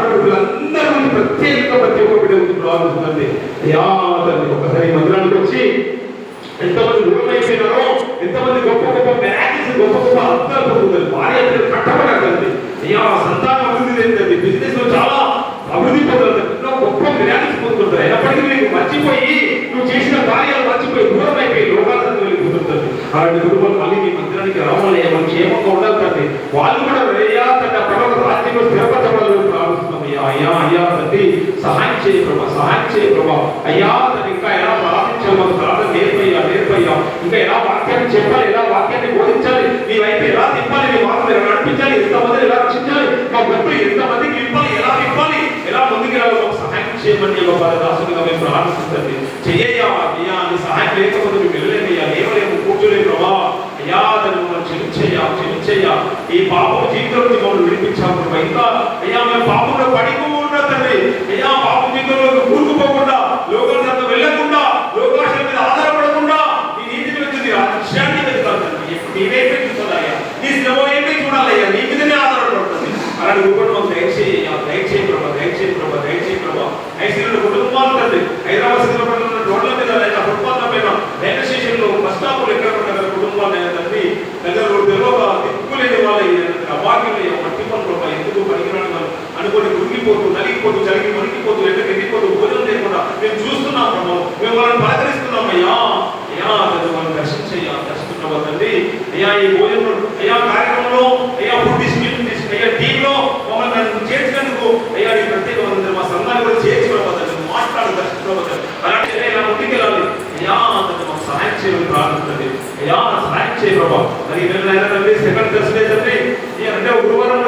అందరూ ప్రత్యేకంగా ప్రతి ఒక్క బిడ్డ గురించి ప్రారంభిస్తుంది. అయ్యా తండ్రి ఒకసారి మందిరానికి వచ్చి ఎంతమంది దూరమైపోయినారో, ఎంతమంది గొప్ప గొప్ప మ్యారేజ్ గొప్ప గొప్ప అర్థాలు పొందుతుంది. భార్య కట్టబడకండి. అయ్యా సంతానం అభివృద్ధి లేదండి, బిజినెస్ లో చాలా అభివృద్ధి పొందుతుంది, గొప్ప మ్యారేజ్ పొందుతుంటారు. అయినప్పటికీ నీకు మర్చిపోయి నువ్వు చేసిన కార్యాలు మర్చిపోయి దూరం అయిపోయి లోకాలను వెళ్ళిపోతుంటుంది. అలాంటి కుటుంబాలు మళ్ళీ నీ మందిరానికి రావాలయ్యా, మనం క్షేమంగా ఉండాలి తండ్రి. వాళ్ళు కూడా అయ్యా తన పర్వత రాజ్యంలో స్థిరపరచవాలని ప్రారంభిస్తున్నాం. అయ్యా అయ్యా తండ్రి సహాయం చేయ ప్రభా, సహాయం చేయ ప్రభా. అయ్యా తను ఇంకా ఎలా ప్రార్థించాలి, మాకు ప్రార్థన నేర్పయ్యా నేర్పయ్యా. ఇంకా ఎలా వాక్యాన్ని చెప్పాలి, ఎలా వాక్యాన్ని బోధించాలి, నీ వైపు ఎలా తిప్పాలి, నీ మాటలు ఎలా నడిపించాలి, ఎంతమందిని ఎలా రక్షించాలి, మా గొప్ప ఎంతమందికి ఇవ్వాలి, ఎలా ఇవ్వాలి, ఎలా ముందుకు రావాలి, మాకు సహాయం చేయమని ఒక దాసులుగా మేము ప్రార్థిస్తుంది. చెయ్యయ్యా అయ్యా నీ సహాయం లేకపోతే మేము వెళ్ళలేమయ్యా, లేవలేము, కూర్చోలేము ప్రభా. అయ్యా దాన్ని మమ్మల్ని క్షమించయ్యా. ఈ పాపం జీవితంలో మమ్మల్ని విడిపించాము ప్రభా. ఇంకా అయ్యా మేము పాపంలో పడిపోకుండా తండ్రి, అయ్యా పాపం జీవితంలో కూరుకుపోకుండా, లోకాల వెళ్ళకుండా, లోకాశల మీద ఆధారపడకుండా నీ నీతిని వెళ్తుంది, ఆ విషయాన్ని వెళ్తాను తండ్రి. నీవేపై చూడాలయ్యా, నీ శ్రమ ఏపై చూడాలయ్యా, నీ మీదనే ఆధారపడుతుంది. అలాంటి కుటుంబం దయచేయ ప్రభా. ఐసీలో కుటుంబాలు తండ్రి, హైదరాబాద్ సిటీలో పడుతున్న రోడ్ల మీద లేదా ఫుట్పాత్ల పైన రైల్వే స్టేషన్లో బస్ స్టాపులు ఎక్కడ పడిన కుటుంబాలు తండ్రి, దగ్గర తెలియక దిక్కులేని వాళ్ళు అభాగ్యులు మట్టి పనులు ఎందుకు పనికిరాని అనుకొని గురిగిపోతూ నలిగిపోతూ జరిగి మణికిపోతూ ఎండకి ఎండిపోతూ భోజనం లేకుండా మేము చూస్తున్నాం ప్రభావం, మేము వాళ్ళని పలకరిస్తున్నాం. అయ్యా వాళ్ళని దర్శించుకున్నావా తండ్రి. అయ్యా ఈ భోజనం అయ్యా కార్యక్రమంలో అయ్యా ఫుడ్ డిస్ట్రిబ్యూషన్ అయ్యా టీంలో మమ్మల్ని చేర్చినందుకు అయ్యా నీ ప్రత్యేకమైన మా సంఘాన్ని కూడా చేర్చుకోవద్దండి, మాట్లాడు దర్శించుకోవద్దు. అలాంటి ఇలా ముందుకెళ్ళాలి. అయ్యా మాకు సహాయం చేయమని ప్రార్థిస్తుంది. అయ్యా సహాయం చేయ ప్రభావ. మరి తండ్రి సెకండ్ దర్శనం తండ్రి అంటే గురువారం